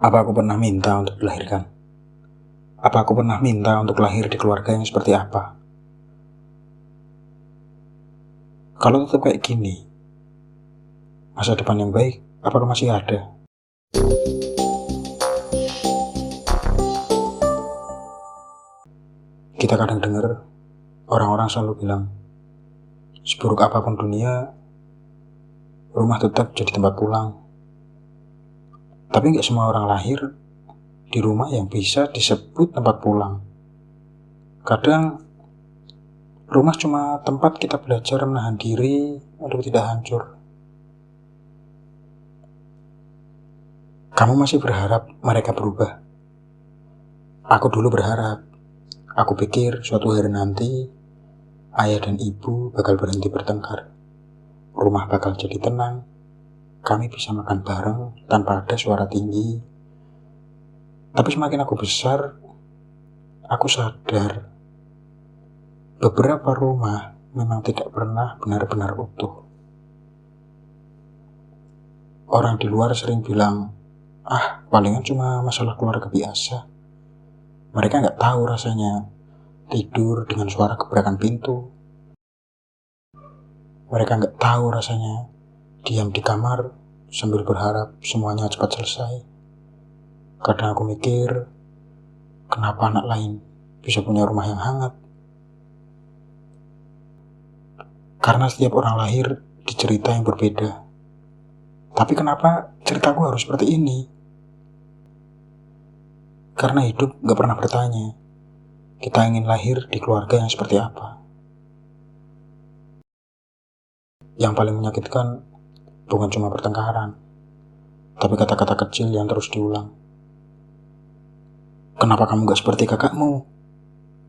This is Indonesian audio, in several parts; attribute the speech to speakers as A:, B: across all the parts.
A: Apa aku pernah minta untuk dilahirkan? Apa aku pernah minta untuk lahir di keluarga yang seperti apa? Kalau tetap kayak gini, masa depan yang baik apakah masih ada? Kita kadang dengar orang-orang selalu bilang, seburuk apapun dunia, rumah tetap jadi tempat pulang. Tapi nggak semua orang lahir di rumah yang bisa disebut tempat pulang. Kadang rumah cuma tempat kita belajar menahan diri untuk tidak hancur. Kamu masih berharap mereka berubah? Aku dulu berharap. Aku pikir suatu hari nanti ayah dan ibu bakal berhenti bertengkar. Rumah bakal jadi tenang. Kami bisa makan bareng tanpa ada suara tinggi. Tapi semakin aku besar, aku sadar beberapa rumah memang tidak pernah benar-benar utuh. Orang di luar sering bilang, palingan cuma masalah keluarga biasa. Mereka nggak tahu rasanya tidur dengan suara gebrakan pintu. Mereka nggak tahu rasanya diam di kamar sambil berharap semuanya cepat selesai. Kadang aku mikir, kenapa anak lain bisa punya rumah yang hangat? Karena setiap orang lahir di cerita yang berbeda. Tapi kenapa ceritaku harus seperti ini? Karena hidup gak pernah bertanya, kita ingin lahir di keluarga yang seperti apa. Yang paling menyakitkan bukan cuma pertengkaran, tapi kata-kata kecil yang terus diulang. Kenapa kamu gak seperti kakakmu?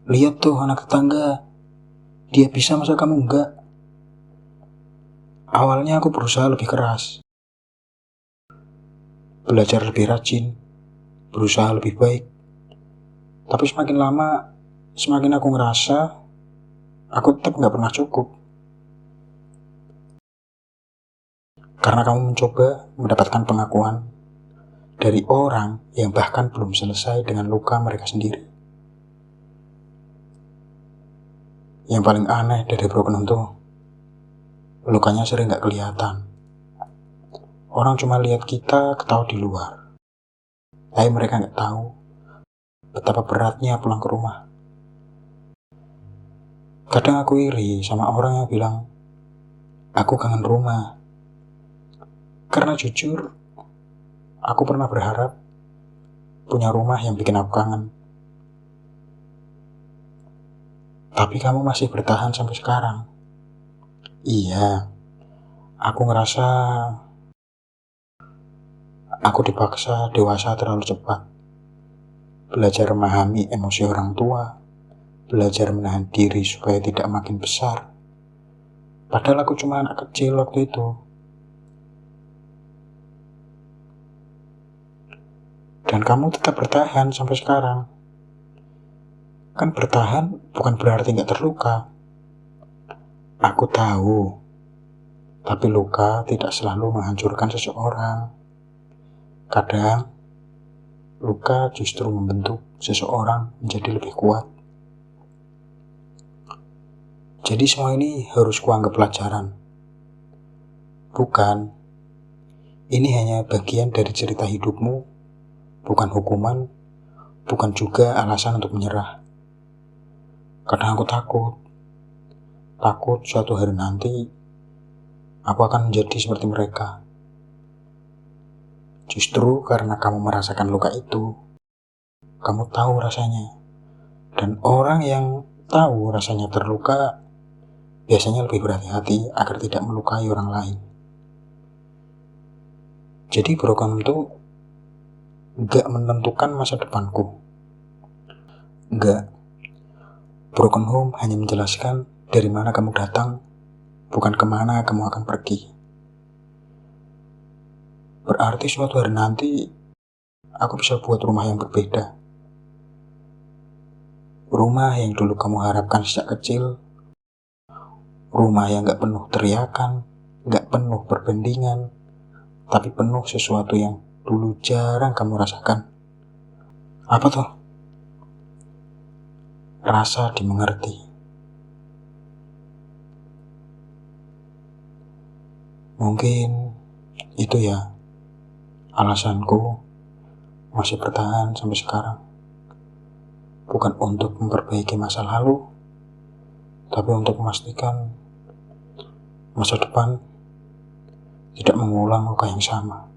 A: Lihat tuh anak tetangga, dia bisa masa kamu enggak? Awalnya aku berusaha lebih keras, belajar lebih rajin, berusaha lebih baik. Tapi semakin lama, semakin aku ngerasa aku tetap gak pernah cukup. Karena kamu mencoba mendapatkan pengakuan dari orang yang bahkan belum selesai dengan luka mereka sendiri. Yang paling aneh dari broken home tuh, lukanya sering gak kelihatan. Orang cuma lihat kita ketawa di luar, tapi mereka gak tahu betapa beratnya pulang ke rumah. Kadang aku iri sama orang yang bilang, aku kangen rumah. Karena jujur, aku pernah berharap punya rumah yang bikin aku kangen. Tapi kamu masih bertahan sampai sekarang. Iya, aku ngerasa aku dipaksa dewasa terlalu cepat. Belajar memahami emosi orang tua, belajar menahan diri supaya tidak makin besar. Padahal aku cuma anak kecil waktu itu. Dan kamu tetap bertahan sampai sekarang. Kan bertahan bukan berarti gak terluka. Aku tahu, tapi luka tidak selalu menghancurkan seseorang. Kadang, luka justru membentuk seseorang menjadi lebih kuat. Jadi semua ini harus kuanggap pelajaran. Bukan, ini hanya bagian dari cerita hidupmu, bukan hukuman, bukan juga alasan untuk menyerah. Kadang aku takut suatu hari nanti aku akan menjadi seperti mereka. Justru karena kamu merasakan luka itu, kamu tahu rasanya. Dan orang yang tahu rasanya terluka biasanya lebih berhati-hati agar tidak melukai orang lain. Jadi broken itu gak menentukan masa depanku. Enggak. Broken home hanya menjelaskan dari mana kamu datang, bukan kemana kamu akan pergi. Berarti suatu hari nanti, aku bisa buat rumah yang berbeda. Rumah yang dulu kamu harapkan sejak kecil. Rumah yang gak penuh teriakan, gak penuh perbandingan, tapi penuh sesuatu yang dulu jarang kamu rasakan. Apa tuh? Rasa dimengerti. Mungkin itu ya alasanku masih bertahan sampai sekarang. Bukan untuk memperbaiki masa lalu, tapi untuk memastikan masa depan tidak mengulang luka yang sama.